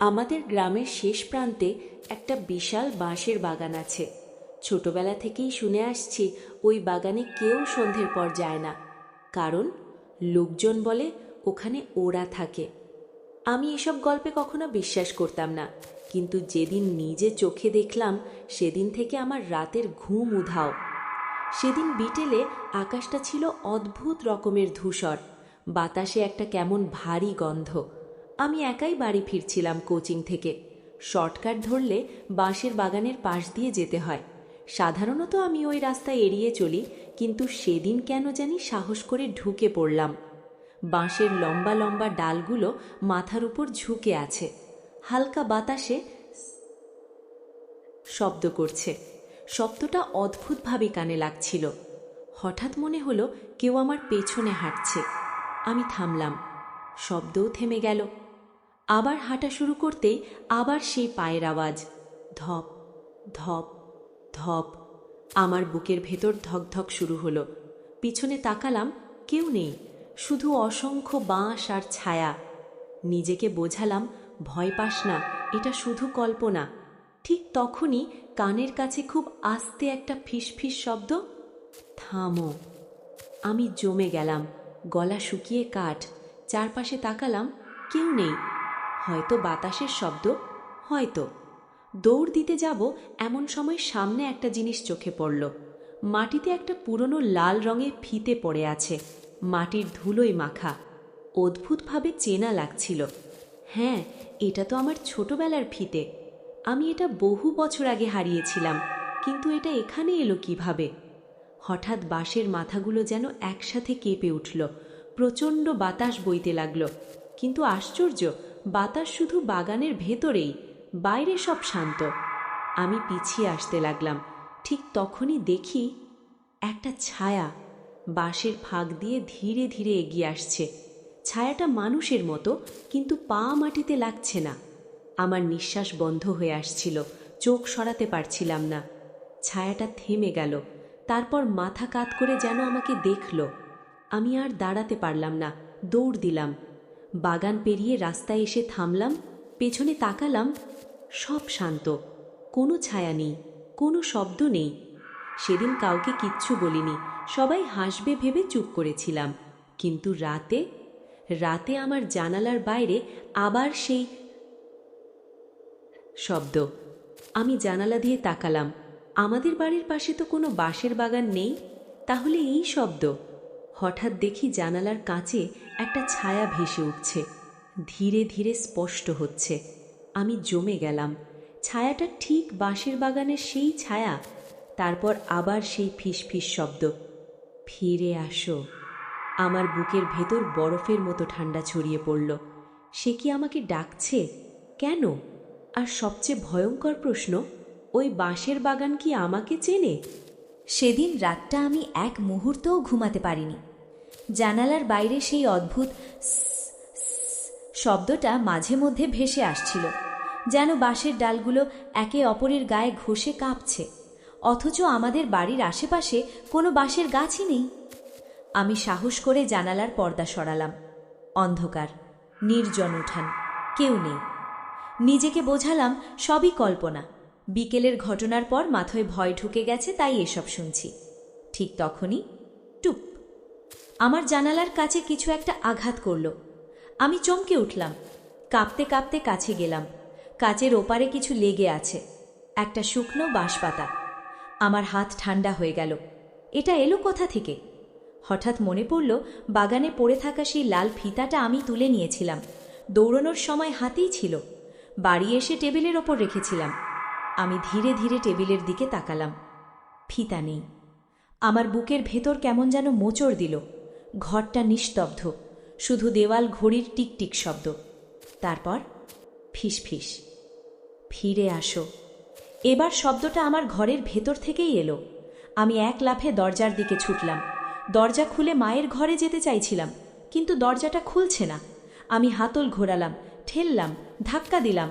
আমাদের গ্রামের শেষ প্রান্তে একটা বিশাল বাঁশের বাগান আছে। ছোটবেলা থেকেই শুনে আসছি ওই বাগানে কেউ সন্ধ্যের পর যায় না, কারণ লোকজন বলে ওখানে ওরা থাকে। আমি এসব গল্পে কখনো বিশ্বাস করতাম না, কিন্তু যেদিন নিজে চোখে দেখলাম সেদিন থেকে আমার রাতের ঘুম উধাও। সেদিন বিকেলে আকাশটা ছিল অদ্ভুত রকমের ধূসর, বাতাসে একটা কেমন ভারী গন্ধ। আমি একাই বাড়ি ফিরছিলাম কোচিং থেকে। শর্টকাট ধরলে বাঁশের বাগানের পাশ দিয়ে যেতে হয়। সাধারণত আমি ওই রাস্তা এড়িয়ে চলি, কিন্তু সেদিন কেন জানি সাহস করে ঢুকে পড়লাম। বাঁশের লম্বা লম্বা ডালগুলো মাথার উপর ঝুঁকে আছে, হালকা বাতাসে শব্দ করছে। শব্দটা অদ্ভুতভাবে কানে লাগছিল। হঠাৎ মনে হলো কেউ আমার পেছনে হাঁটছে। আমি থামলাম, শব্দও থেমে গেল। আবার হাঁটা শুরু করতেই আবার সেই পায়ের আওয়াজ, ধপ ধপ ধপ। আমার বুকের ভেতর ধকধক শুরু হলো। পিছনে তাকালাম, কেউ নেই, শুধু অসংখ্য বাঁশ আর ছায়া। নিজেকে বোঝালাম, ভয় পাস না, এটা শুধু কল্পনা। ঠিক তখনই কানের কাছে খুব আস্তে একটা ফিসফিস শব্দ, থামো। আমি জমে গেলাম, গলা শুকিয়ে কাঠ। চারপাশে তাকালাম, কেউ নেই। হয়তো বাতাসের শব্দ, হয়তো। দৌড় দিতে যাব এমন সময় সামনে একটা জিনিস চোখে পড়ল। মাটিতে একটা পুরনো লাল রঙের ফিতে পড়ে আছে, মাটির ধুলোয় মাখা। অদ্ভুতভাবে চেনা লাগছিল। হ্যাঁ, এটা তো আমার ছোটবেলার ফিতে। আমি এটা বহু বছর আগে হারিয়েছিলাম, কিন্তু এটা এখানে এলো কিভাবে? হঠাৎ বাঁশের মাথাগুলো যেন একসাথে কেঁপে উঠল। প্রচণ্ড বাতাস বইতে লাগলো, কিন্তু আশ্চর্য, বাতাস শুধু বাগানের ভেতরেই, বাইরে সব শান্ত। আমি পিছিয়ে আসতে লাগলাম। ঠিক তখনই দেখি একটা ছায়া বাঁশের ফাঁক দিয়ে ধীরে ধীরে এগিয়ে আসছে। ছায়াটা মানুষের মতো, কিন্তু পা মাটিতে লাগছে না। আমার নিঃশ্বাস বন্ধ হয়ে আসছিল, চোখ সরাতে পারছিলাম না। ছায়াটা থেমে গেল, তারপর মাথা কাত করে যেন আমাকে দেখল। আমি আর দাঁড়াতে পারলাম না, দৌড় দিলাম। বাগান পেরিয়ে রাস্তায় এসে থামলাম, পেছনে তাকালাম। সব শান্ত, কোনো ছায়া নেই, কোনো শব্দ নেই। সেদিন কাউকে কিচ্ছু বলিনি, সবাই হাসবে ভেবে চুপ করেছিলাম। কিন্তু রাতে রাতে আমার জানালার বাইরে আবার সেই শব্দ। আমি জানালা দিয়ে তাকালাম। আমাদের বাড়ির পাশে তো কোনো বাঁশের বাগান নেই, তাহলে এই শব্দ? হঠাৎ দেখি জানালার কাঁচে একটা ছায়া ভেসে উঠছে, ধীরে ধীরে স্পষ্ট হচ্ছে। আমি জমে গেলাম। ছায়াটা ঠিক বাঁশের বাগানের সেই ছায়া। তারপর আবার সেই ফিসফিস শব্দ, ফিরে আসো। আমার বুকের ভেতর বরফের মতো ঠান্ডা ছড়িয়ে পড়ল। সে কি আমাকে ডাকছে? কেন? আর সবচেয়ে ভয়ঙ্কর প্রশ্ন, ওই বাঁশের বাগান কি আমাকে চেনে? সেদিন রাতটা আমি এক মুহূর্তও ঘুমাতে পারিনি। জানালার বাইরে সেই অদ্ভুত শব্দটা মাঝে মধ্যে ভেসে আসছিল, যেন বাঁশের ডালগুলো একে অপরের গায়ে ঘষে কাঁপছে, অথচ আমাদের বাড়ির আশেপাশে কোনো বাঁশের গাছই নেই। আমি সাহস করে জানালার পর্দা সরালাম। অন্ধকার, নির্জন উঠান, কেউ নেই। নিজেকে বোঝালাম সবই কল্পনা। বিকেলের ঘটনার পর মাথায় ভয় ঢুকে গেছে, তাই এসব শুনছি। ঠিক তখনই টুপ, আমার জানালার কাছে কিছু একটা আঘাত করল। আমি চমকে উঠলাম, কাঁপতে কাঁপতে কাছে গেলাম। কাচের ওপারে কিছু লেগে আছে, একটা শুকনো বাঁশপাতা। আমার হাত ঠান্ডা হয়ে গেল। এটা এলো কোথা থেকে? হঠাৎ মনে পড়ল, বাগানে পড়ে থাকা সেই লাল ফিতাটা আমি তুলে নিয়েছিলাম, দৌড়ানোর সময় হাতেই ছিল। বাড়ি এসে টেবিলের ওপর রেখেছিলাম। আমি ধীরে ধীরে টেবিলের দিকে তাকালাম। ফিতা নেই। আমার বুকের ভেতর কেমন যেন মোচড় দিল। ঘরটা নিস্তব্ধ, শুধু দেওয়াল ঘড়ির টিকটিক শব্দ। তারপর ফিসফিস, ফিরে আসো। এবার শব্দটা আমার ঘরের ভেতর থেকেই এলো। আমি এক লাফে দরজার দিকে ছুটলাম। দরজা খুলে মায়ের ঘরে যেতে চাইছিলাম, কিন্তু দরজাটা খুলছে না। আমি হাতল ঘোরালাম, ঠেললাম, ধাক্কা দিলাম,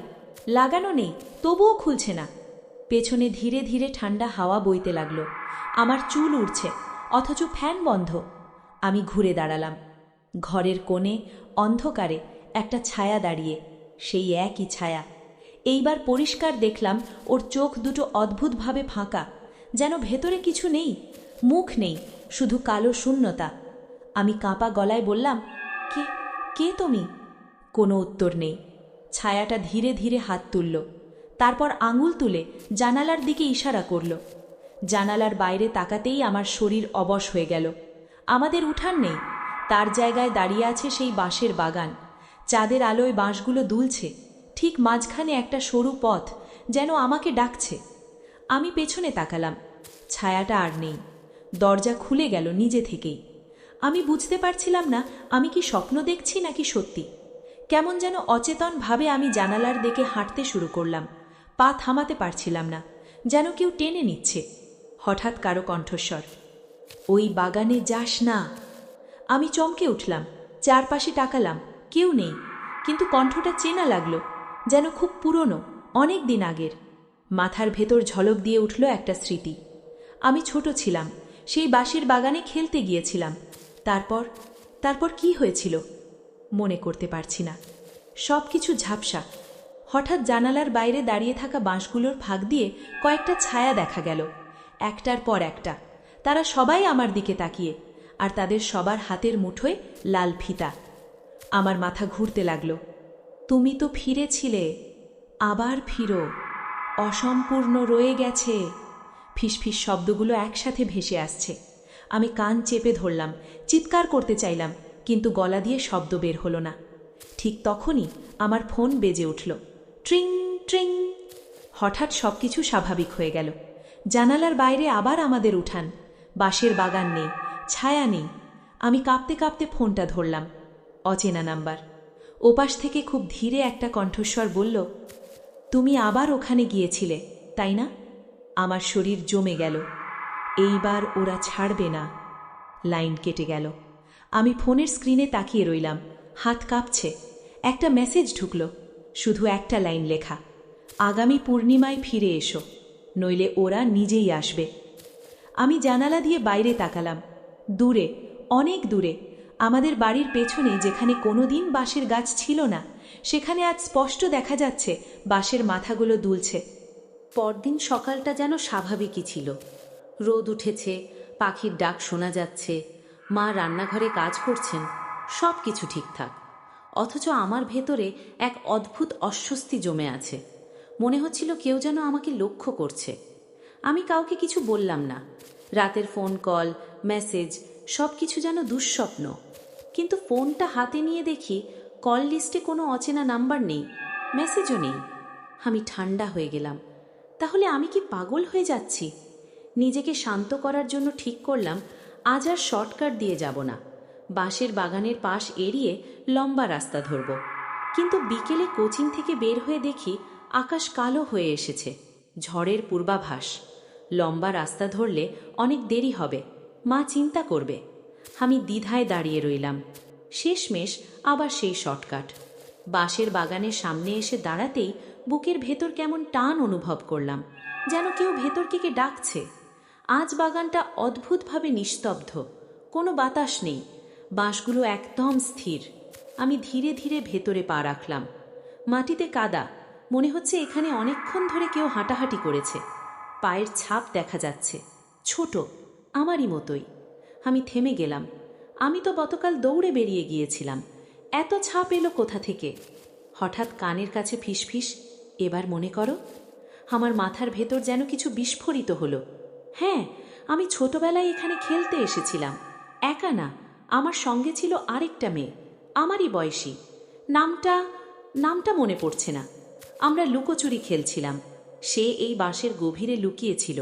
লাগানো নেই, তবুও খুলছে না। পেছনে ধীরে ধীরে ঠান্ডা হাওয়া বইতে লাগলো। আমার চুল উড়ছে, অথচ ফ্যান বন্ধ। আমি ঘুরে দাঁড়ালাম। ঘরের কোণে অন্ধকারে একটা ছায়া দাঁড়িয়ে, সেই একই ছায়া। এইবার পরিষ্কার দেখলাম ওর চোখ দুটো অদ্ভুতভাবে ফাঁকা, যেন ভেতরে কিছু নেই, মুখ নেই, শুধু কালো শূন্যতা। আমি কাঁপা গলায় বললাম, কে কে তুমি? কোনো উত্তর নেই। ছায়াটা ধীরে ধীরে হাত তুলল, তারপর আঙুল তুলে জানালার দিকে ইশারা করল। জানালার বাইরে তাকাতেই আমার শরীর অবশ হয়ে গেল। আমাদের উঠান নেই, তার জায়গায় দাঁড়িয়ে আছে সেই বাঁশের বাগান। চাঁদের আলোয় বাঁশগুলো দুলছে, ঠিক মাঝখানে একটা সরু পথ, যেন আমাকে ডাকছে। আমি পেছনে তাকালাম, ছায়াটা আর নেই। দরজা খুলে গেল নিজে থেকেই। আমি বুঝতে পারছিলাম না আমি কি স্বপ্ন দেখছি নাকি সত্যি। কেমন যেন অচেতনভাবে আমি জানালার দিকে হাঁটতে শুরু করলাম। পা থামাতে পারছিলাম না, যেন কেউ টেনে নিচ্ছে। হঠাৎ কারো কণ্ঠস্বর, ওই বাগানে যাস না। আমি চমকে উঠলাম, চারপাশে তাকালাম, কেউ নেই, কিন্তু কণ্ঠটা চেনা লাগলো, যেন খুব পুরনো, অনেক দিন আগের। মাথার ভেতর ঝলক দিয়ে উঠল একটা স্মৃতি। আমি ছোট ছিলাম, সেই বাঁশের বাগানে খেলতে গিয়েছিলাম। তারপর তারপর কি হয়েছিল মনে করতে পারছি না। সব কিছু ঝাপসা। হঠাৎ জানালার বাইরে দাঁড়িয়ে থাকা বাঁশগুলোর ফাঁক দিয়ে কয়েকটা ছায়া দেখা গেল, একটার পর একটা। তারা সবাই আমার দিকে তাকিয়ে, আর তাদের সবার হাতের মুঠোয় লাল ফিতা। আমার মাথা ঘুরতে লাগলো। তুমি তো ফিরেছিলে, আবার ফিরো, অসম্পূর্ণ রয়ে গেছে। ফিসফিস শব্দগুলো একসাথে ভেসে আসছে। আমি কান চেপে ধরলাম, চিৎকার করতে চাইলাম, কিন্তু গলা দিয়ে শব্দ বের হলো না। ঠিক তখনই আমার ফোন বেজে উঠল, ট্রিং ট্রিং। হঠাৎ সব কিছু স্বাভাবিক হয়ে গেল। জানালার বাইরে আবার আমাদের উঠান, বাঁশের বাগান নেই, ছায়া নেই। আমি কাঁপতে কাঁপতে ফোনটা ধরলাম। অচেনা নাম্বার। ওপাশ থেকে খুব ধীরে একটা কণ্ঠস্বর বলল, তুমি আবার ওখানে গিয়েছিলে, তাই না? আমার শরীর জমে গেল। এইবার ওরা ছাড়বে না। লাইন কেটে গেল। আমি ফোনের স্ক্রিনে তাকিয়ে রইলাম, হাত কাঁপছে। একটা মেসেজ ঢুকল, শুধু একটা লাইন লেখা, আগামী পূর্ণিমায় ফিরে এসো, নইলে ওরা নিজেই আসবে। আমি জানালা দিয়ে বাইরে তাকালাম। দূরে, অনেক দূরে, আমাদের বাড়ির পেছনে, যেখানে কোনোদিন বাঁশের গাছ ছিল না, সেখানে আজ স্পষ্ট দেখা যাচ্ছে বাঁশের মাথাগুলো দুলছে। পরদিন সকালটা যেন স্বাভাবিকই ছিল। রোদ উঠেছে, পাখির ডাক শোনা যাচ্ছে, মা রান্নাঘরে কাজ করছেন, সব কিছু ঠিকঠাক। অথচ আমার ভেতরে এক অদ্ভুত অস্বস্তি জমে আছে। মনে হচ্ছিল কেউ যেন আমাকে লক্ষ্য করছে। আমি কাউকে কিছু বললাম না। রাতের ফোন কল, মেসেজ, সব কিছু যেন দুঃস্বপ্ন। কিন্তু ফোনটা হাতে নিয়ে দেখি কল লিস্টে কোনো অচেনা নাম্বার নেই, মেসেজও নেই। আমি ঠান্ডা হয়ে গেলাম। তাহলে আমি কি পাগল হয়ে যাচ্ছি? নিজেকে শান্ত করার জন্য ঠিক করলাম আজ আর শর্টকাট দিয়ে যাব না, বাঁশের বাগানের পাশ এড়িয়ে লম্বা রাস্তা ধরব। কিন্তু বিকেলে কোচিং থেকে বের হয়ে দেখি আকাশ কালো হয়ে এসেছে, ঝড়ের পূর্বাভাস। লম্বা রাস্তা ধরলে অনেক দেরি হবে, মা চিন্তা করবে। আমি দ্বিধায় দাঁড়িয়ে রইলাম। শেষমেশ আবার সেই শর্টকাট। বাঁশের বাগানের সামনে এসে দাঁড়াতেই বুকের ভেতর কেমন টান অনুভব করলাম, যেন কেউ ভেতর থেকে ডাকছে। আজ বাগানটা অদ্ভুতভাবে নিস্তব্ধ, কোনো বাতাস নেই, বাঁশগুলো একদম স্থির। আমি ধীরে ধীরে ভেতরে পা রাখলাম। মাটিতে কাদা, মনে হচ্ছে এখানে অনেকক্ষণ ধরে কেউ হাঁটাহাঁটি করেছে। পায়ের ছাপ দেখা যাচ্ছে, ছোট, আমারই মতোই। আমি থেমে গেলাম। আমি তো গতকাল দৌড়ে বেরিয়ে গিয়েছিলাম, এত ছাপ এলো কোথা থেকে? হঠাৎ কানের কাছে ফিসফিস, এবার মনে করো। আমার মাথার ভেতর যেন কিছু বিস্ফোরিত হলো। হ্যাঁ, আমি ছোটবেলায় এখানে খেলতে এসেছিলাম, একা না, আমার সঙ্গে ছিল আরেকটা মেয়ে, আমারই বয়সী। নামটা মনে পড়ছে না। আমরা লুকোচুরি খেলছিলাম, সে এই বাঁশের গভীরে লুকিয়েছিল,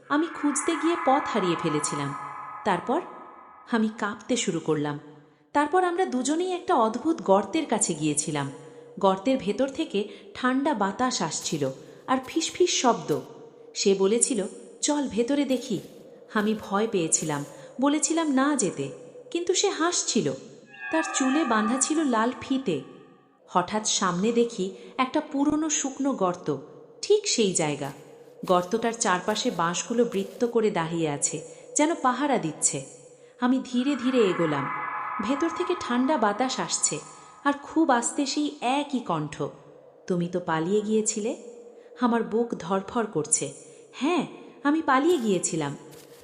আমি খুঁজতে গিয়ে পথ হারিয়ে ফেলেছিলাম। তারপর আমি কাঁপতে শুরু করলাম। তারপর আমরা দুজনেই একটা অদ্ভুত গর্তের কাছে গিয়েছিলাম। গর্তের ভেতর থেকে ঠান্ডা বাতাস আসছিল আর ফিসফিস শব্দ। সে বলেছিল, চল ভেতরে দেখি। আমি ভয় পেয়েছিলাম, বলেছিলাম না যেতে, কিন্তু সে হাসছিল। তার চুলে বাঁধা ছিল লাল ফিতে। হঠাৎ সামনে দেখি একটা পুরনো শুকনো গর্ত, ঠিক সেই জায়গা। গর্তটার চারপাশে বাঁশগুলো বৃত্ত করে দাঁড়িয়ে আছে, যেন পাহারা দিচ্ছে। আমি ধীরে ধীরে এগোলাম। ভেতর থেকে ঠান্ডা বাতাস আসছে, আর খুব আস্তে সেই একই কণ্ঠ, তুমি তো পালিয়ে গিয়েছিলে। আমার বুক ধড়ফড় করছে। হ্যাঁ, আমি পালিয়ে গিয়েছিলাম।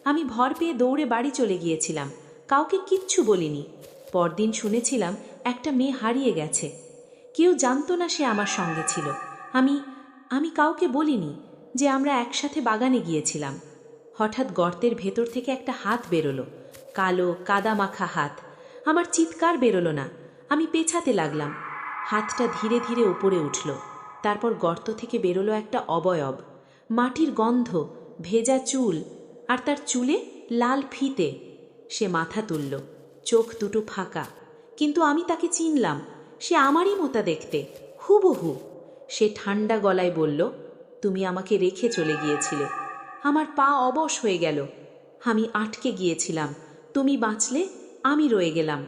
আমি ভর পেয়ে দৌড়ে বাড়ি চলে গিয়েছিলাম, কাউকে কিচ্ছু বলিনি। পরদিন শুনেছিলাম একটা মেয়ে হারিয়ে গেছে। কেউ জানতো না সে আমার সঙ্গে ছিল। আমি আমি কাউকে বলিনি যে আমরা একসাথে বাগানে গিয়েছিলাম। হঠাৎ গর্তের ভেতর থেকে একটা হাত বেরোলো, কালো কাদা মাখা হাত। আমার চিৎকার বেরোলো না, আমি পেছাতে লাগলাম। হাতটা ধীরে ধীরে উপরে উঠল। তারপর গর্ত থেকে বেরোলো একটা অবয়ব, মাটির গন্ধ, ভেজা চুল, আর তার চুলে লাল ফিতে। সে মাথা তুলল, চোখ দুটো ফাঁকা, কিন্তু আমি তাকে চিনলাম। সে আমারই মতো দেখতে, হুবহু। সে ঠান্ডা গলায় বলল, তুমি আমাকে রেখে চলে গিয়েছিলে। আমার পা অবশ হয়ে গেল। আমি আটকে গিয়েছিলাম, তুমি বাঁচলে, আমি রয়ে গেলাম।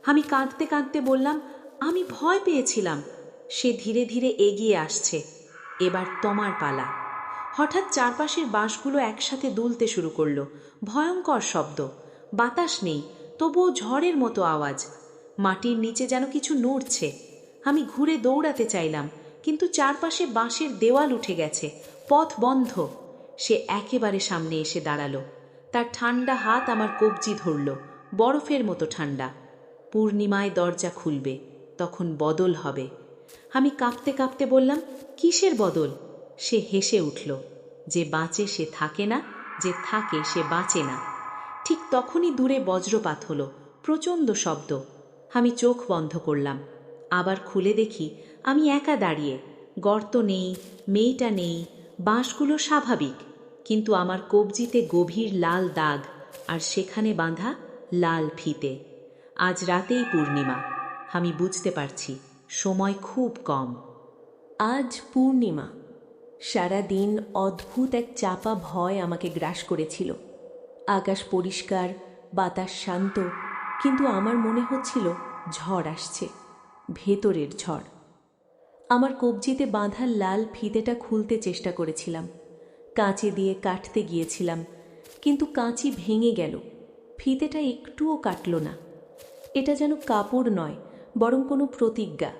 আমি কাঁদতে কাঁদতে বললাম, আমি ভয় পেয়েছিলাম। সে ধীরে ধীরে এগিয়ে আসছে। এবার তোমার পালা। হঠাৎ চারপাশের বাঁশগুলো একসাথে দুলতে শুরু করলো। ভয়ঙ্কর শব্দ, বাতাস নেই, তবুও ঝড়ের মতো আওয়াজ। মাটির নিচে যেন কিছু নড়ছে। আমি ঘুরে দৌড়াতে চাইলাম, কিন্তু চারপাশে বাঁশের দেওয়াল উঠে গেছে, পথ বন্ধ। সে একেবারে সামনে এসে দাঁড়ালো। তার ঠান্ডা হাত আমার কবজি ধরল, বরফের মতো ঠান্ডা। পূর্ণিমায় দরজা খুলবে, তখন বদল হবে। আমি কাঁপতে কাঁপতে বললাম, কিসের বদল? সে হেসে উঠল। যে বাঁচে সে থাকে না, যে থাকে সে বাঁচে না। ঠিক তখনই দূরে বজ্রপাত হলো, প্রচণ্ড শব্দ। আমি চোখ বন্ধ করলাম। আবার খুলে দেখি আমি একা দাঁড়িয়ে। গর্ত নেই, মেয়েটা নেই, বাঁশগুলো স্বাভাবিক, কিন্তু আমার কবজিতে গভীর লাল দাগ, আর সেখানে বাঁধা লাল ফিতে। আজ রাতেই পূর্ণিমা। আমি বুঝতে পারছি সময় খুব কম। আজ পূর্ণিমা। সারা দিন অদ্ভুত এক চাপা ভয় আমাকে গ্রাস করেছিল। আকাশ পরিষ্কার, বাতাস শান্ত, কিন্তু আমার মনে হচ্ছিল ঝড় আসছে, ভেতরের ঝড়। আমার কবজিতে বাঁধা লাল ফিতেটা খুলতে চেষ্টা করেছিলাম, কাঁচি দিয়ে কাটতে গিয়েছিলাম, কিন্তু কাঁচি ভেঙে গেল, ফিতেটা একটুও কাটল না। এটা যেন কাপড় নয়, বরং কোনো প্রতিজ্ঞা।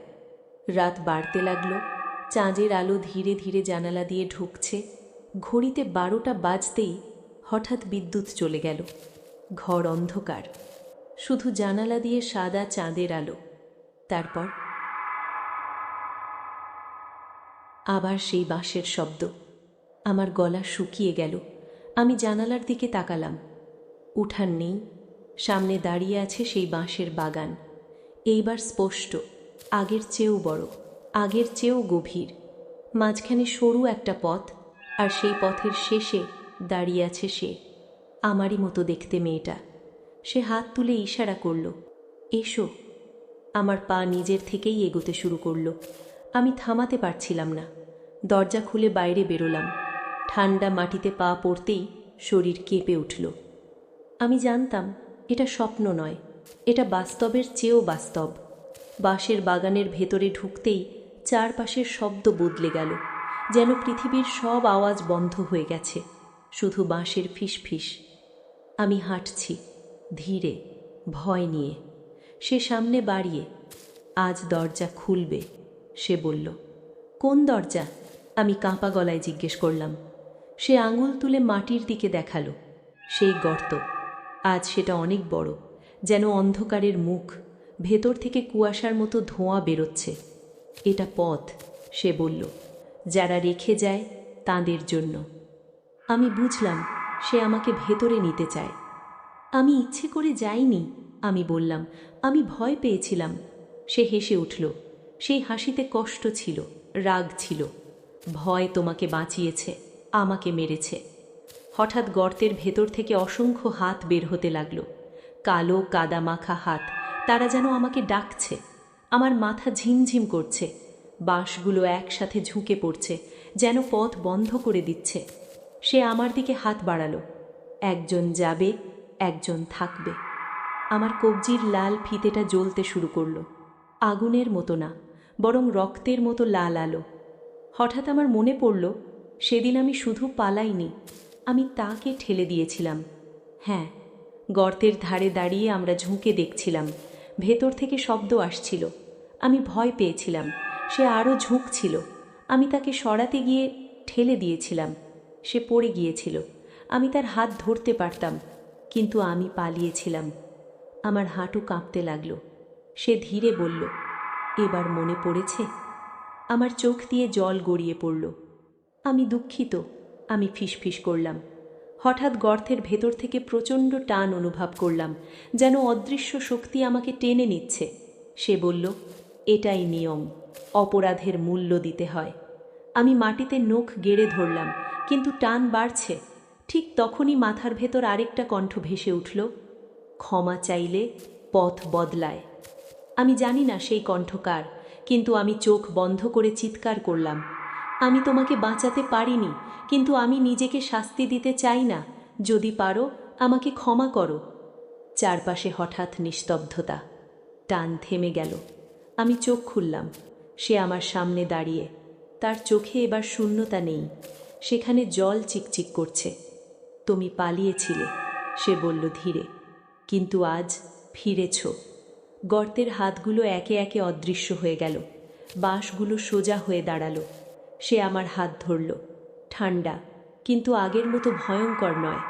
রাত বাড়তে লাগলো, চাঁদের আলো ধীরে ধীরে জানালা দিয়ে ঢুকছে। ঘড়িতে 12টা বাজতেই হঠাৎ বিদ্যুৎ চলে গেল। ঘর অন্ধকার, শুধু জানালা দিয়ে সাদা চাঁদের আলো। তারপর আবার সেই বাঁশের শব্দ। আমার গলা শুকিয়ে গেল। আমি জানালার দিকে তাকালাম। উঠান নেই, সামনে দাঁড়িয়ে আছে সেই বাঁশের বাগান। এইবার স্পষ্ট, আগের চেয়েও বড়, আগের চেয়েও গভীর। মাঝখানে সরু একটা পথ, আর সেই পথের শেষে দাঁড়িয়ে আছে সে, আমারই মতো দেখতে মেয়েটা। সে হাত তুলে ইশারা করল, এসো। আমার পা নিজের থেকেই এগোতে শুরু করলো। আমি থামাতে পারছিলাম না। দরজা খুলে বাইরে বেরোলাম। ঠান্ডা মাটিতে পা পড়তেই শরীর কেঁপে উঠল। আমি জানতাম এটা স্বপ্ন নয়, এটা বাস্তবের চেয়েও বাস্তব। বাঁশের বাগানের ভেতরে ঢুকতেই চারপাশের শব্দ বদলে গেল, যেন পৃথিবীর সব আওয়াজ বন্ধ হয়ে গেছে, শুধু বাঁশের ফিসফিস। আমি হাঁটছি ধীরে, ভয় নিয়ে। সে সামনে বাড়িয়ে, আজ দরজা খুলবে, সে বলল। কোন দরজা? আমি কাঁপা গলায় জিজ্ঞেস করলাম। সে আঙুল তুলে মাটির দিকে দেখালো। সেই গর্ত। আজ সেটা অনেক বড়, যেন অন্ধকারের মুখ, ভেতর থেকে কুয়াশার মতো ধোঁয়া বেরোচ্ছে। এটা পথ, সে বলল, যারা রেখে যায় তাদের জন্য। আমি বুঝলাম সে আমাকে ভেতরে নিতে চায়। আমি ইচ্ছে করে যাইনি, আমি বললাম, আমি ভয় পেয়েছিলাম। সে হেসে উঠল। সেই হাসিতে কষ্ট ছিল, রাগ ছিল। ভয় তোমাকে বাঁচিয়েছে, আমাকে মেরেছে। হঠাৎ গর্তের ভেতর থেকে অসংখ্য হাত বের হতে লাগলো, কালো কাদা মাখা হাত। তারা যেন আমাকে ডাকছে। আমার মাথা ঝিমঝিম করছে। বাঁশগুলো একসাথে ঝুঁকে পড়ছে, যেন পথ বন্ধ করে দিচ্ছে। সে আমার দিকে হাত বাড়ালো। একজন যাবে, একজন থাকবে। আমার কবজির লাল ফিতেটা জ্বলতে শুরু করলো। আগুনের মতো না, বরং রক্তের মতো লাল আলো। হঠাৎ আমার মনে পড়ল, সেদিন আমি শুধু পালাইনি, আমি তাকে ঠেলে দিয়েছিলাম। হ্যাঁ, গর্তের ধারে দাঁড়িয়ে আমরা ঝুঁকে দেখছিলাম। ভেতর থেকে শব্দ আসছিল। আমি ভয় পেয়েছিলাম, সে আরও ঝুঁকছিল। আমি তাকে সরাতে গিয়ে ঠেলে দিয়েছিলাম। সে পড়ে গিয়েছিল। আমি তার হাত ধরতে পারতাম, কিন্তু আমি পালিয়েছিলাম। আমার হাঁটু কাঁপতে লাগলো। সে ধীরে বলল, এবার মনে পড়েছে? আমার চোখ দিয়ে জল গড়িয়ে পড়ল। আমি দুঃখিত, আমি ফিসফিস করলাম। হঠাৎ গর্তের ভেতর থেকে প্রচণ্ড টান অনুভব করলাম, যেন অদৃশ্য শক্তি আমাকে টেনে নিচ্ছে। সে বলল, এটাই নিয়ম, অপরাধের মূল্য দিতে হয়। আমি মাটিতে নখ গেড়ে ধরলাম, কিন্তু টান বাড়ছে। ঠিক তখনই মাথার ভেতর আরেকটা কণ্ঠ ভেসে উঠল, ক্ষমা চাইলে পথ বদলায়। আমি জানি না সেই কণ্ঠ কার, কিন্তু আমি চোখ বন্ধ করে চিৎকার করলাম, আমি তোমাকে বাঁচাতে পারিনি, কিন্তু আমি নিজেকে শাস্তি দিতে চাই না। যদি পারো আমাকে ক্ষমা করো। চারপাশে হঠাৎ নিস্তব্ধতা। টান থেমে গেল। আমি চোখ খুললাম। সে আমার সামনে দাঁড়িয়ে। তার চোখে এবার শূন্যতা নেই, সেখানে জল চিকচিক করছে। তুমি পালিয়েছিলে, সে বলল ধীরে, কিন্তু আজ ফিরেছ। গর্তের হাতগুলো একে একে অদৃশ্য হয়ে গেল। বাঁশগুলো সোজা হয়ে দাঁড়ালো। সে আমার হাত ধরল, ঠান্ডা, কিন্তু আগের মতো ভয়ঙ্কর নয়।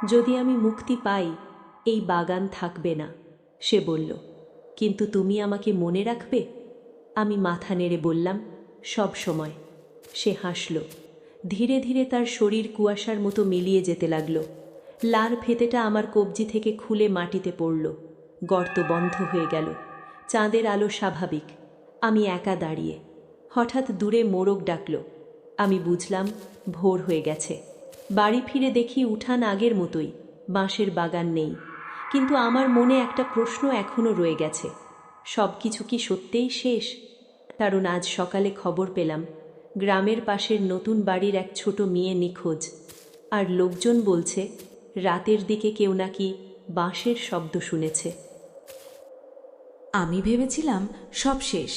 যদি আমি মুক্তি পাই, এই বাগান থাকবে না, সে বলল, কিন্তু তুমি আমাকে মনে রাখবে? আমি মাথা নেড়ে বললাম, সব সময়। সে হাসল। ধীরে ধীরে তার শরীর কুয়াশার মতো মিলিয়ে যেতে লাগল। লার ফেতেটা আমার কবজি থেকে খুলে মাটিতে পড়ল। গর্ত বন্ধ হয়ে গেল। চাঁদের আলো স্বাভাবিক। আমি একা দাঁড়িয়ে। হঠাৎ দূরে মোরগ ডাকল। আমি বুঝলাম ভোর হয়ে গেছে। বাড়ি ফিরে দেখি উঠান আগের মতোই, বাঁশের বাগান নেই। কিন্তু আমার মনে একটা প্রশ্ন এখনও রয়ে গেছে, সব কিছু কি সত্যিই শেষ? কারণ আজ সকালে খবর পেলাম গ্রামের পাশের নতুন বাড়ির এক ছোট মেয়ে নিখোঁজ। আর লোকজন বলছে রাতের দিকে কেউ নাকি বাঁশের শব্দ শুনেছে। আমি ভেবেছিলাম সব শেষ,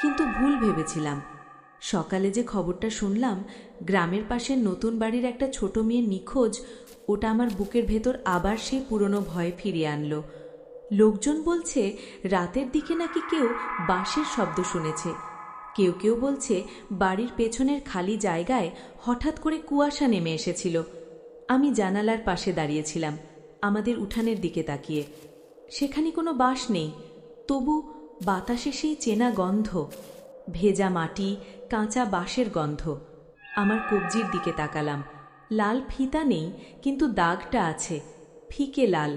কিন্তু ভুল ভেবেছিলাম। সকালে যে খবরটা শুনলাম গ্রামের পাশের নতুন বাড়ির একটা ছোট মেয়ে নিখোঁজ, ওটা আমার বুকের ভেতর আবার সেই পুরনো ভয় ফিরিয়ে আনলো। লোকজন বলছে রাতের দিকে নাকি কেউ বাঁশের শব্দ শুনেছে। কেউ কেউ বলছে বাড়ির পেছনের খালি জায়গায় হঠাৎ করে কুয়াশা নেমে এসেছিল। আমি জানালার পাশে দাঁড়িয়েছিলাম, আমাদের উঠানের দিকে তাকিয়ে। সেখানে কোনো বাঁশ নেই, তবু বাতাসে সেই চেনা গন্ধ, ভেজা মাটি, কাঁচা বাঁশের গন্ধ। আমার কবজির দিকে তাকালাম। লাল ফিতা নেই, কিন্তু দাগটা আছে, ফিকে লাল,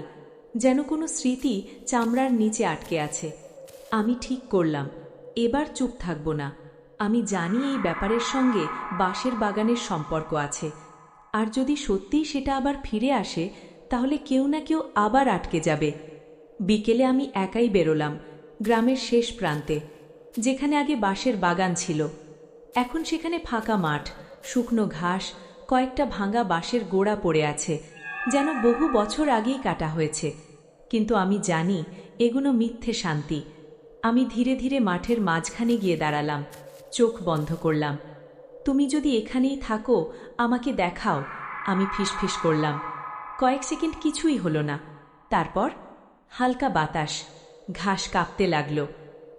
যেন কোনো স্মৃতি চামড়ার নিচে আটকে আছে। আমি ঠিক করলাম এবার চুপ থাকব না। আমি জানি এই ব্যাপারের সঙ্গে বাঁশের বাগানের সম্পর্ক আছে, আর যদি সত্যিই সেটা আবার ফিরে আসে, তাহলে কেউ না কেউ আবার আটকে যাবে। বিকেলে আমি একাই বেরোলাম গ্রামের শেষ প্রান্তে, যেখানে আগে বাঁশের বাগান ছিল। এখন সেখানে ফাঁকা মাঠ, শুকনো ঘাস, কয়েকটা ভাঙা বাঁশের গোড়া পড়ে আছে, যেন বহু বছর আগেই কাটা হয়েছে। কিন্তু আমি জানি এগুলো মিথ্যে শান্তি। আমি ধীরে ধীরে মাঠের মাঝখানে গিয়ে দাঁড়ালাম, চোখ বন্ধ করলাম। তুমি যদি এখানেই থাকো আমাকে দেখাও, আমি ফিসফিস করলাম। কয়েক সেকেন্ড কিছুই হলো না। তারপর হালকা বাতাস, ঘাস কাঁপতে লাগলো।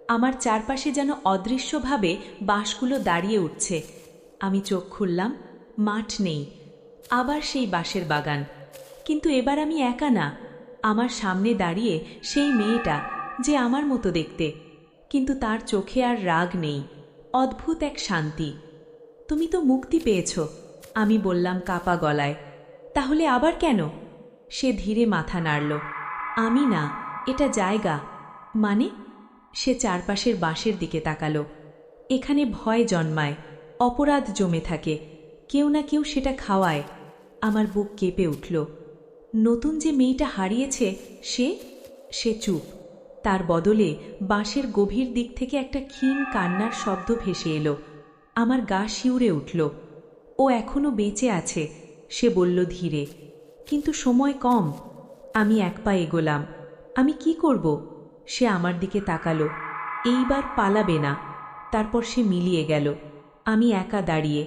আমার চারপাশে যেন অদৃশ্যভাবে বাঁশগুলো দাঁড়িয়ে উঠছে। আমি চোখ খুললাম, মাঠ নেই, আবার সেই বাঁশের বাগান। কিন্তু এবার আমি একা না, আমার সামনে দাঁড়িয়ে সেই মেয়েটা, যে আমার মতো দেখতে, কিন্তু তার চোখে আর রাগ নেই, অদ্ভুত এক শান্তি। তুমি তো মুক্তি পেয়েছ, আমি বললাম কাপা গলায়। তাহলে আবার কেন? সে ধীরে মাথা নাড়ল। আমি না, এটা জায়গা। মানে? সে চারপাশের বাঁশের দিকে তাকালো। এখানে ভয় জন্মায়, অপরাধ জমে থাকে, কেউ না কেউ সেটা খাওয়ায়। আমার বুক কেঁপে উঠল। নতুন যে মেয়েটা হারিয়েছে সে চুপ। তার বদলে বাঁশের গভীর দিক থেকে একটা ক্ষীণ কান্নার শব্দ ভেসে এলো। আমার গা শিউরে উঠল। ও এখনো বেঁচে আছে, সে বলল ধীরে, কিন্তু সময় কম। আমি এক পা এগোলাম। আমি কি করব? সে আমার দিকে তাকালো। এইবার পালাবে না। তারপর সে মিলিয়ে গেল। আমি একা দাঁড়িয়ে,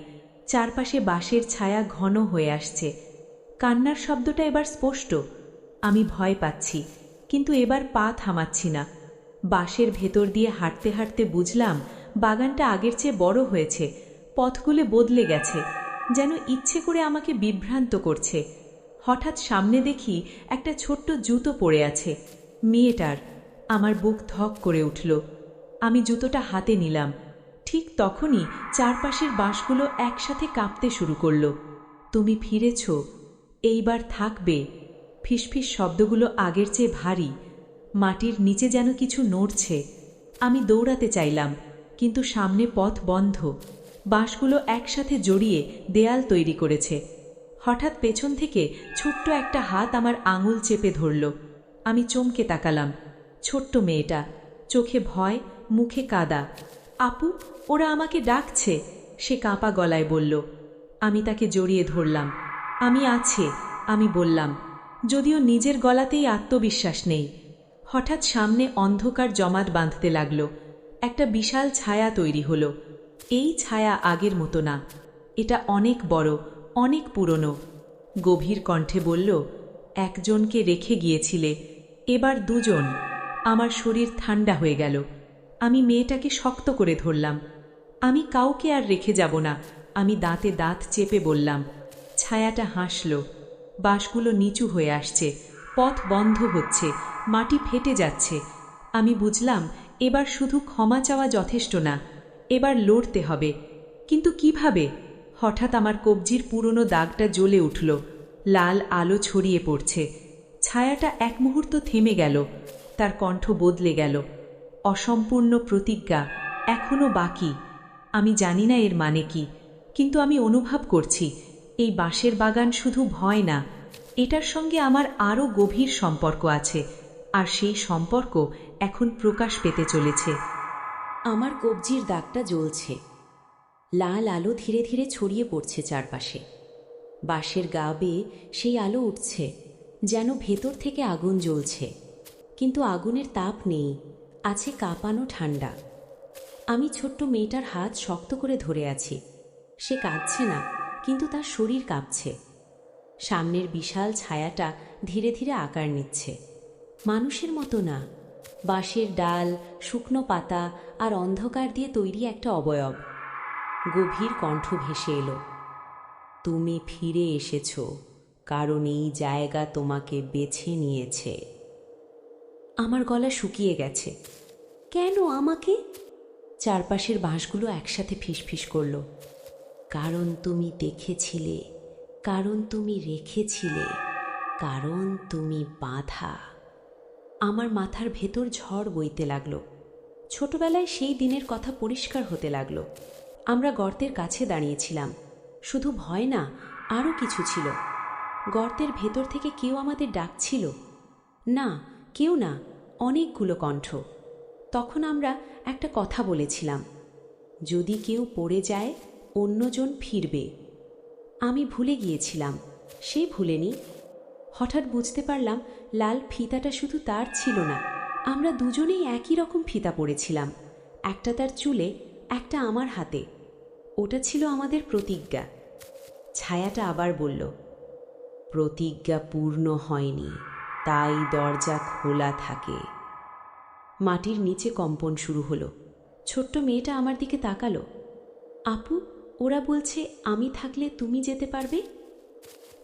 চারপাশে বাঁশের ছায়া ঘন হয়ে আসছে। কান্নার শব্দটা এবার স্পষ্ট। আমি ভয় পাচ্ছি, কিন্তু এবার পা থামাচ্ছি না। বাঁশের ভেতর দিয়ে হাঁটতে হাঁটতে বুঝলাম বাগানটা আগের চেয়ে বড় হয়েছে, পথগুলো বদলে গেছে, যেন ইচ্ছে করে আমাকে বিভ্রান্ত করছে। হঠাৎ সামনে দেখি একটা ছোট্ট জুতো পড়ে আছে, মেয়েটার। আমার বুক ধক করে উঠল। আমি জুতোটা হাতে নিলাম। ঠিক তখনই চারপাশের বাঁশগুলো একসাথে কাঁপতে শুরু করল। তুমি ফিরেছ, এইবার থাকবে। ফিসফিস শব্দগুলো আগের চেয়ে ভারী। মাটির নিচে যেন কিছু নড়ছে। আমি দৌড়াতে চাইলাম, কিন্তু সামনে পথ বন্ধ। বাঁশগুলো একসাথে জড়িয়ে দেয়াল তৈরি করেছে। হঠাৎ পেছন থেকে ছোট্ট একটা হাত আমার আঙুল চেপে ধরল। আমি চমকে তাকালাম। ছোট্ট মেয়েটা, চোখে ভয়, মুখে কাদা। আপু, ওরা আমাকে ডাকছে, সে কাঁপা গলায় বলল। আমি তাকে জড়িয়ে ধরলাম। আমি আছে, আমি বললাম, যদিও নিজের গলাতেই আত্মবিশ্বাস নেই। হঠাৎ সামনে অন্ধকার জমাট বাঁধতে লাগল। একটা বিশাল ছায়া তৈরি হলো। এই ছায়া আগের মতো না, এটা অনেক বড়, অনেক পুরনো। গভীর কণ্ঠে বলল, একজনকে রেখে গিয়েছিলে, এবার দুজন। আমার শরীর ঠান্ডা হয়ে গেল। আমি মেয়েটাকে শক্ত করে ধরলাম। আমি কাউকে আর রেখে যাব না, আমি দাঁতে দাঁত চেপে বললাম। ছায়াটা হাসল। বাঁশগুলো নিচু হয়ে আসছে, পথ বন্ধ হচ্ছে, মাটি ফেটে যাচ্ছে। আমি বুঝলাম এবার শুধু ক্ষমা চাওয়া যথেষ্ট না, এবার লড়তে হবে। কিন্তু কিভাবে? হঠাৎ আমার কবজির পুরনো দাগটা জ্বলে উঠল, লাল আলো ছড়িয়ে পড়ছে। ছায়াটা এক মুহূর্ত থেমে গেল, তার কণ্ঠ বদলে গেল। অসম্পূর্ণ প্রতিজ্ঞা, এখনো বাকি। আমি জানি না এর মানে কি, কিন্তু আমি অনুভব করছি এই বাঁশের বাগান শুধু ভয় না, এটার সঙ্গে আমার আরও গভীর সম্পর্ক আছে, আর সেই সম্পর্ক এখন প্রকাশ পেতে চলেছে। আমার কবজির দাগটা জ্বলছে। লাল আলো ধীরে ধীরে ছড়িয়ে পড়ছে চারপাশে। বাঁশের গা বেয়ে সেই আলো উঠছে, যেন ভেতর থেকে আগুন জ্বলছে। কিন্তু আগুনের তাপ নেই, আছে কাঁপানো ঠান্ডা। আমি ছোট্ট মেয়েটার হাত শক্ত করে ধরে আছি। সে কাঁদছে না, কিন্তু তার শরীর কাঁপছে। সামনের বিশাল ছায়াটা ধীরে ধীরে আকার নিচ্ছে। মানুষের মতো না, বাঁশের ডাল, শুকনো পাতা আর অন্ধকার দিয়ে তৈরি একটা অবয়ব। গভীর কণ্ঠ ভেসে এলো, তুমি ফিরে এসেছ, কারণ এই জায়গা তোমাকে বেছে নিয়েছে। আমার গলা শুকিয়ে গেছে। কেন আমাকে? চারপাশের বাঁশগুলো একসাথে ফিসফিস করল। কারণ তুমি দেখেছিলে, কারণ তুমি রেখেছিলে, কারণ তুমি বাঁধা। আমার মাথার ভেতর ঝড় বইতে লাগলো। ছোটবেলায় সেই দিনের কথা পরিষ্কার হতে লাগলো। আমরা গর্তের কাছে দাঁড়িয়েছিলাম। শুধু ভয় না, আরও কিছু ছিল। গর্তের ভেতর থেকে কেউ আমাদের ডাকছিল। না, কেউ না, অনেকগুলো কণ্ঠ। তখন আমরা একটা কথা বলেছিলাম, যদি কেউ পড়ে যায়, অন্যজন ফিরবে। আমি ভুলে গিয়েছিলাম, সে ভুলেনি। হঠাৎ বুঝতে পারলাম লাল ফিতাটা শুধু তার ছিল না, আমরা দুজনেই একই রকম ফিতা পরেছিলাম। একটা তার চুলে, একটা আমার হাতে। ওটা ছিল আমাদের প্রতিজ্ঞা। ছায়াটা আবার বলল, প্রতিজ্ঞা পূর্ণ হয়নি, তাই দরজা খোলা থাকে। মাটির নিচে কম্পন শুরু হলো। ছোট্ট মেয়েটা আমার দিকে তাকালো। আপু, ওরা বলছে আমি থাকলে তুমি যেতে পারবে।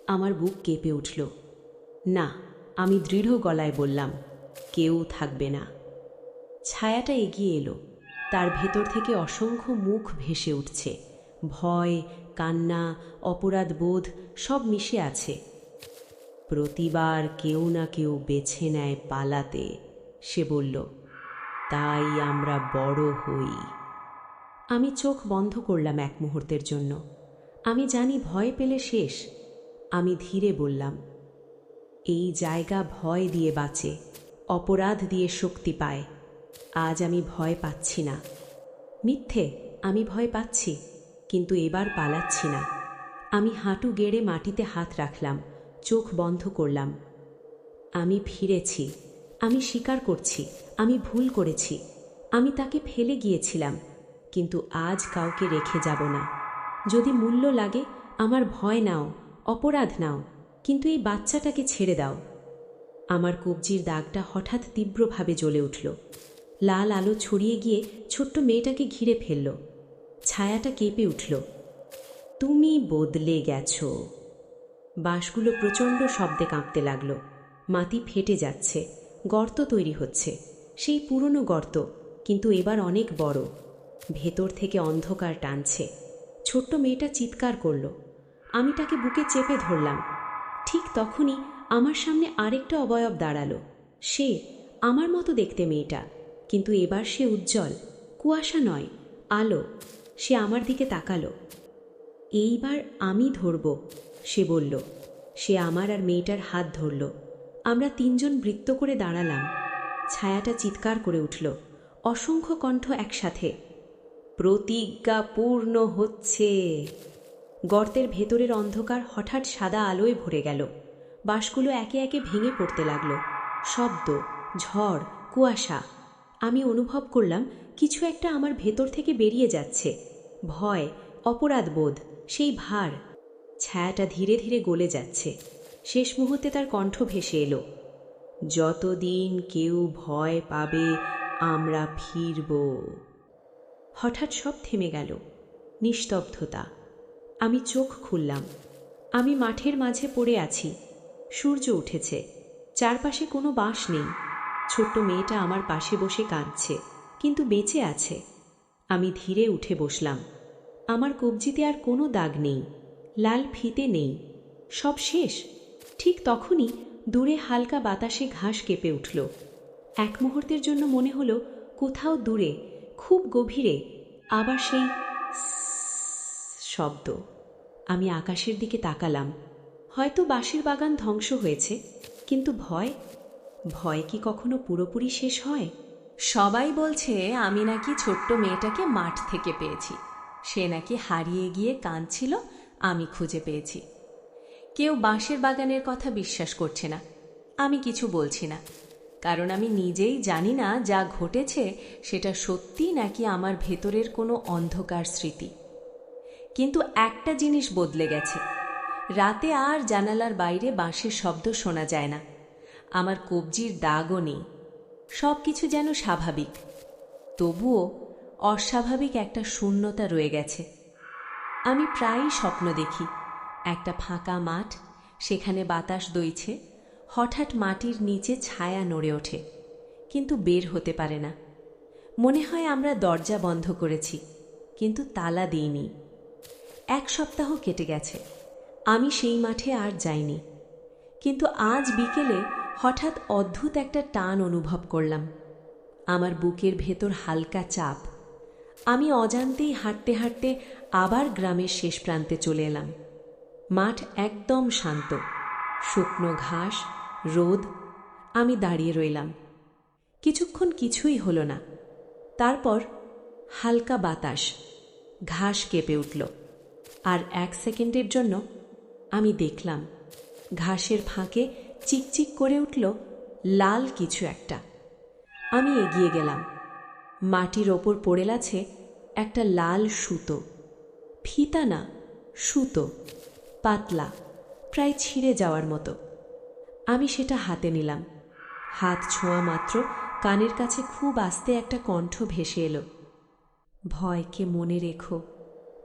আমার বুক কেঁপে উঠল। না, আমি দৃঢ় গলায় বললাম, কেউ থাকবে না। ছায়াটা এগিয়ে এলো। তার ভেতর থেকে অসংখ্য মুখ ভেসে উঠছে। ভয়, কান্না, অপরাধবোধ সব মিশে আছে। প্রতিবার কেউ না কেউ বেছে নেয় পালাতে, সে বলল, তাই আমরা বড় হই। আমি চোখ বন্ধ করলাম এক মুহূর্তের জন্য। আমি জানি ভয় পেলে শেষ। আমি ধীরে বললাম, এই জায়গা ভয় দিয়ে বাঁচে, অপরাধ দিয়ে শক্তি পায়। আজ আমি ভয় পাচ্ছি না। মিথ্যে, আমি ভয় পাচ্ছি, কিন্তু এবার পালাচ্ছি না। আমি হাঁটু গেড়ে মাটিতে হাত রাখলাম, চোখ বন্ধ করলাম। আমি ফিরেছি, আমি স্বীকার করছি, আমি ভুল করেছি। আমি তাকে ফেলে গিয়েছিলাম, কিন্তু আজ কাউকে রেখে যাব না। যদি মূল্য লাগে, আমার ভয় নাও, অপরাধ নাও, কিন্তু এই বাচ্চাটাকে ছেড়ে দাও। আমার কবজির দাগটা হঠাৎ তীব্রভাবে জ্বলে উঠল। লাল আলো ছড়িয়ে গিয়ে ছোট্ট মেয়েটাকে ঘিরে ফেলল। ছায়াটা কেঁপে উঠল। তুমি বদলে গেছো। বাঁশগুলো প্রচণ্ড শব্দে কাঁপতে লাগল। মাটি ফেটে যাচ্ছে, গর্ত তৈরি হচ্ছে। সেই পুরনো গর্ত, কিন্তু এবার অনেক বড়। ভেতর থেকে অন্ধকার টানছে। ছোট্ট মেয়েটা চিৎকার করল। আমি তাকে বুকে চেপে ধরলাম। ঠিক তখনই আমার সামনে আরেকটা অবয়ব দাঁড়ালো। সে আমার মতো দেখতে মেয়েটা, কিন্তু এবার সে উজ্জ্বল, কুয়াশা নয়, আলো। সে আমার দিকে তাকালো। এইবার আমি ধরব, সে বলল। সে আমার আর মেয়েটার হাত ধরল। আমরা তিনজন বৃত্ত করে দাঁড়ালাম। ছায়াটা চিৎকার করে উঠল, অসংখ্য কণ্ঠ একসাথে। প্রতিজ্ঞা পূর্ণ হচ্ছে। গর্তের ভেতরের অন্ধকার হঠাৎ সাদা আলোয় ভরে গেল। বাঁশগুলো একে একে ভেঙে পড়তে লাগল। শব্দ, ঝড়, কুয়াশা। আমি অনুভব করলাম কিছু একটা আমার ভেতর থেকে বেরিয়ে যাচ্ছে। ভয়, অপরাধবোধ, সেই ভার। ছায়াটা ধীরে ধীরে গলে যাচ্ছে। শেষ মুহূর্তে তার কণ্ঠ ভেসে এলো। যতদিন কেউ ভয় পাবে, আমরা ফিরব। হঠাৎ সব থেমে গেল। নিস্তব্ধতা। আমি চোখ খুললাম। আমি মাঠের মাঝে পড়ে আছি। সূর্য উঠেছে। চারপাশে কোনো বাঁশ নেই। ছোট্ট মেয়েটা আমার পাশে বসে কাঁদছে, কিন্তু বেঁচে আছে। আমি ধীরে উঠে বসলাম। আমার কবজিতে আর কোনো দাগ নেই, লাল ফিতে নেই। সব শেষ। ঠিক তখনই দূরে হালকা বাতাসে ঘাস কেঁপে উঠল। এক মুহূর্তের জন্য মনে হলো কোথাও দূরে, খুব গভীরে আবার সেই শব্দ। আমি আকাশের দিকে তাকালাম। হয়তো বাঁশের বাগান ধ্বংস হয়েছে, কিন্তু ভয়, ভয় কি কখনো পুরোপুরি শেষ হয়? সবাই বলছে আমি নাকি ছোট্ট মেয়েটাকে মাঠ থেকে পেয়েছি। সে নাকি হারিয়ে গিয়ে কাঁদছিল, আমি খুঁজে পেয়েছি। কেউ বাঁশের বাগানের কথা বিশ্বাস করছে না। আমি কিছু বলছি না, কারণ আমি নিজেই জানি না যা ঘটেছে সেটা সত্যি নাকি আমার ভেতরের কোনো অন্ধকার স্মৃতি। কিন্তু একটা জিনিস বদলে গেছে। রাতে আর জানালার বাইরে বাঁশের শব্দ শোনা যায় না। আমার কবজির দাগও নেই। সব কিছু যেন স্বাভাবিক। তবুও অস্বাভাবিক একটা শূন্যতা রয়ে গেছে। আমি প্রায়ই স্বপ্ন দেখি, একটা ফাঁকা মাঠ, সেখানে বাতাস বইছে। হঠাৎ মাটির নিচে ছায়া নড়ে ওঠে, কিন্তু বের হতে পারে না। মনে হয় আমরা দরজা বন্ধ করেছি, কিন্তু তালা দিইনি। এক সপ্তাহ কেটে গেছে। আমি সেই মাঠে আর যাইনি। কিন্তু আজ বিকেলে হঠাৎ অদ্ভুত একটা টান অনুভব করলাম। আমার বুকের ভেতর হালকা চাপ। আমি অজান্তেই হাঁটতে হাঁটতে আবার গ্রামের শেষ প্রান্তে চলে এলাম। মাঠ একদম শান্ত, শুকনো ঘাস, রোদ। আমি দাঁড়িয়ে রইলাম। কিছুক্ষণ কিছুই হলো না। তারপর হালকা বাতাস, ঘাস কেঁপে উঠল। আর এক সেকেন্ডের জন্য আমি দেখলাম ঘাসের ফাঁকে চিকচিক করে উঠল লাল কিছু একটা। আমি এগিয়ে গেলাম। মাটির ওপর পড়ে আছে একটা লাল সুতো। ফিতা না, সুতো, পাতলা, প্রায় ছিঁড়ে যাওয়ার মতো। আমি সেটা হাতে নিলাম। হাত ছোঁয়া মাত্র কানের কাছে খুব আস্তে একটা কণ্ঠ ভেসে এলো। ভয়কে মনে রেখো,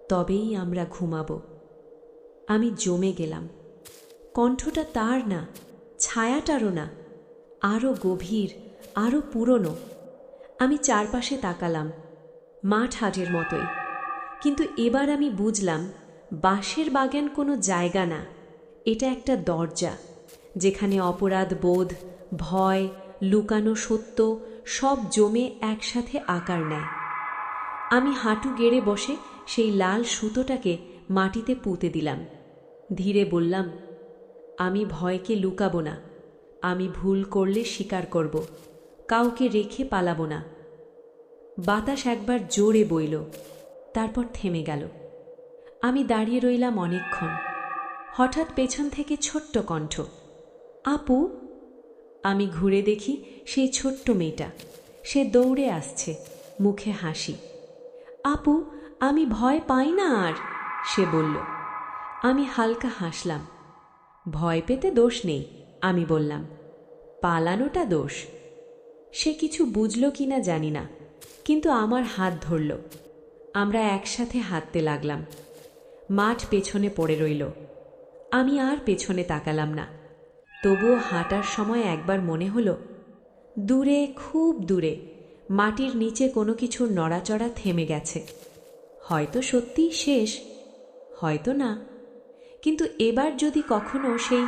তবেই আমরা ঘুমাবো। আমি জমে গেলাম। কণ্ঠটা তার না, ছায়াটারও না, আরও গভীর, আরও পুরনো। আমি চারপাশে তাকালাম। মাঠ হাটের মতোই, কিন্তু এবার আমি বুঝলাম বাঁশের বাগান কোনো জায়গা না। এটা একটা দরজা, যেখানে অপরাধ বোধ, ভয়, লুকানো সত্য সব জমে একসাথে আকার নেয়। আমি হাঁটু গেড়ে বসে সেই লাল সুতোটাকে মাটিতে পুঁতে দিলাম। ধীরে বললাম, আমি ভয়কে লুকাবো না। আমি ভুল করলে স্বীকার করব, কাউকে রেখে পালাবো না। বাতাস একবার জোরে বইল, তারপর থেমে গেল। আমি দাঁড়িয়ে রইলাম অনেকক্ষণ। হঠাৎ পেছন থেকে ছোট্ট কণ্ঠ, আপু। আমি ঘুরে দেখি সেই ছোট্ট মেয়েটা। সে দৌড়ে আসছে, মুখে হাসি। আপু, আমি ভয় পাই না আর, সে বলল। আমি হালকা হাসলাম। ভয় পেতে দোষ নেই, আমি বললাম, পালানোটা দোষ। সে কিছু বুঝল কি না জানি না, কিন্তু আমার হাত ধরল। আমরা একসাথে হাঁটতে লাগলাম। মাঠ পেছনে পড়ে রইল। আমি আর পেছনে তাকালাম না। তবুও হাঁটার সময় একবার মনে হলো, দূরে, খুব দূরে মাটির নিচে কোনো কিছুর নড়াচড়া থেমে গেছে। হয়তো সত্যিই শেষ, হয়তো না। কিন্তু এবার যদি কখনো সেই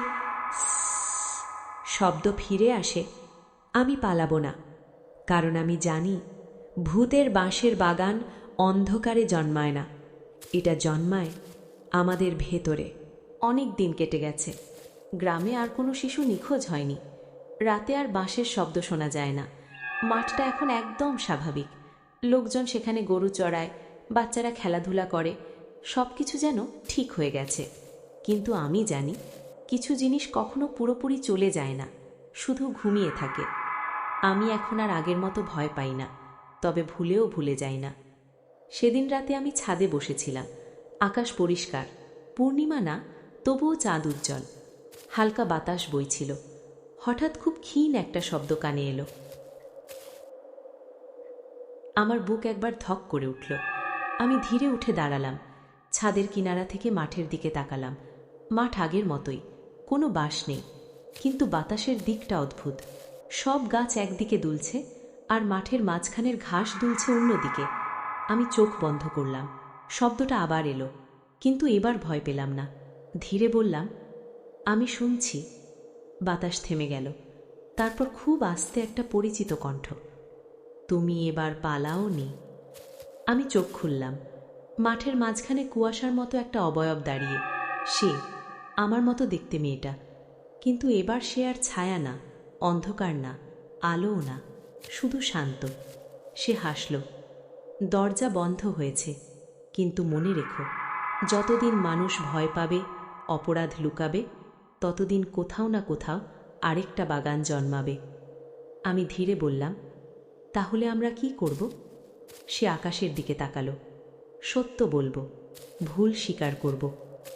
শব্দ ফিরে আসে, আমি পালাবো না। কারণ আমি জানি, ভূতের বাঁশের বাগান অন্ধকারে জন্মায় না, এটা জন্মায় আমাদের ভেতরে। অনেক দিন কেটে গেছে। গ্রামে আর কোনো শিশু নিখোঁজ হয়নি। রাতে আর বাঁশের শব্দ শোনা যায় না। মাঠটা এখন একদম স্বাভাবিক। লোকজন সেখানে গরু চড়ায়, বাচ্চারা খেলাধুলা করে, সব কিছু যেন ঠিক হয়ে গেছে। কিন্তু আমি জানি, কিছু জিনিস কখনো পুরোপুরি চলে যায় না, শুধু ঘুমিয়ে থাকে। আমি এখন আর আগের মতো ভয় পাই না, তবে ভুলেও ভুলে যাই না। সেদিন রাতে আমি ছাদে বসেছিলাম। আকাশ পরিষ্কার, পূর্ণিমা না, তবুও চাঁদ উজ্জ্বল। হালকা বাতাস বইছিল। হঠাৎ খুব ক্ষীণ একটা শব্দ কানে এলো। আমার বুক একবার ধক করে উঠল। আমি ধীরে উঠে দাঁড়ালাম। ছাদের কিনারা থেকে মাঠের দিকে তাকালাম। মাঠ আগের মতোই, কোনো বাঁশ নেই, কিন্তু বাতাসের দিকটা অদ্ভুত। সব গাছ একদিকে দুলছে, আর মাঠের মাঝখানের ঘাস দুলছে অন্যদিকে। আমি চোখ বন্ধ করলাম। শব্দটা আবার এলো, কিন্তু এবার ভয় পেলাম না। ধীরে বললাম, আমি শুনছি। বাতাস থেমে গেল। তারপর খুব আস্তে একটা পরিচিত কণ্ঠ, তুমি এবার পালাওনি। আমি চোখ খুললাম। মাঠের মাঝখানে কুয়াশার মতো একটা অবয়ব দাঁড়িয়ে। সে আমার মতো দেখতে মেয়েটা, কিন্তু এবার সে আর ছায়া না, অন্ধকার না, আলোও না, শুধু শান্ত। সে হাসল। দরজা বন্ধ হয়েছে, কিন্তু মনে রেখো, যতদিন মানুষ ভয় পাবে, অপরাধ লুকাবে, ততদিন কোথাও না কোথাও আরেকটা বাগান জন্মাবে। আমি ধীরে বললাম, তাহলে আমরা কি করব? সে আকাশের দিকে তাকালো। সত্য বলবো, ভুল স্বীকার করব,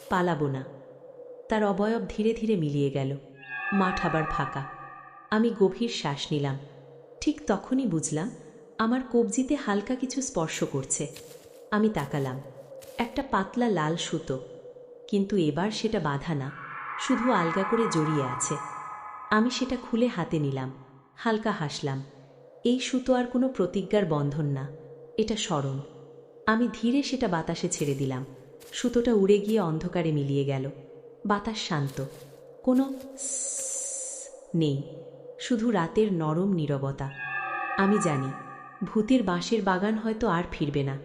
পালাবো না। তার অবয়ব ধীরে ধীরে মিলিয়ে গেল। মাঠ আবার ফাঁকা। আমি গভীর শ্বাস নিলাম। ঠিক তখনই বুঝলাম, আমার কবজিতে হালকা কিছু স্পর্শ করছে। আমি তাকালাম। একটা পাতলা লাল সুতো, কিন্তু এবার সেটা বাঁধা না, শুধু আলগা করে জড়িয়ে আছে। আমি সেটা খুলে হাতে নিলাম, হালকা হাসলাম। এই সুতো আর কোনো প্রতিজ্ঞার বন্ধন না, এটা স্মরণ। আমি ধীরে সেটা বাতাসে ছেড়ে দিলাম। সুতোটা উড়ে গিয়ে অন্ধকারে মিলিয়ে গেল। বাতাস শান্ত, কোনো নেই, শুধু রাতের নরম নীরবতা। আমি জানি, ভূতের বাঁশের বাগান হয়তো আর ফিরবে না,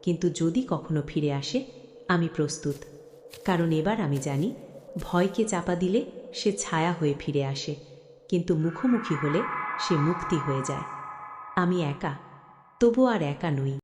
কিন্তু যদি কখনো ফিরে আসে, আমি প্রস্তুত। কারণ এবার আমি জানি, ভয়কে চাপা দিলে সে ছায়া হয়ে ফিরে আসে, কিন্তু মুখোমুখি হলে সে মুক্তি হয়ে যায়। আমি একা, তবু আর একা নই।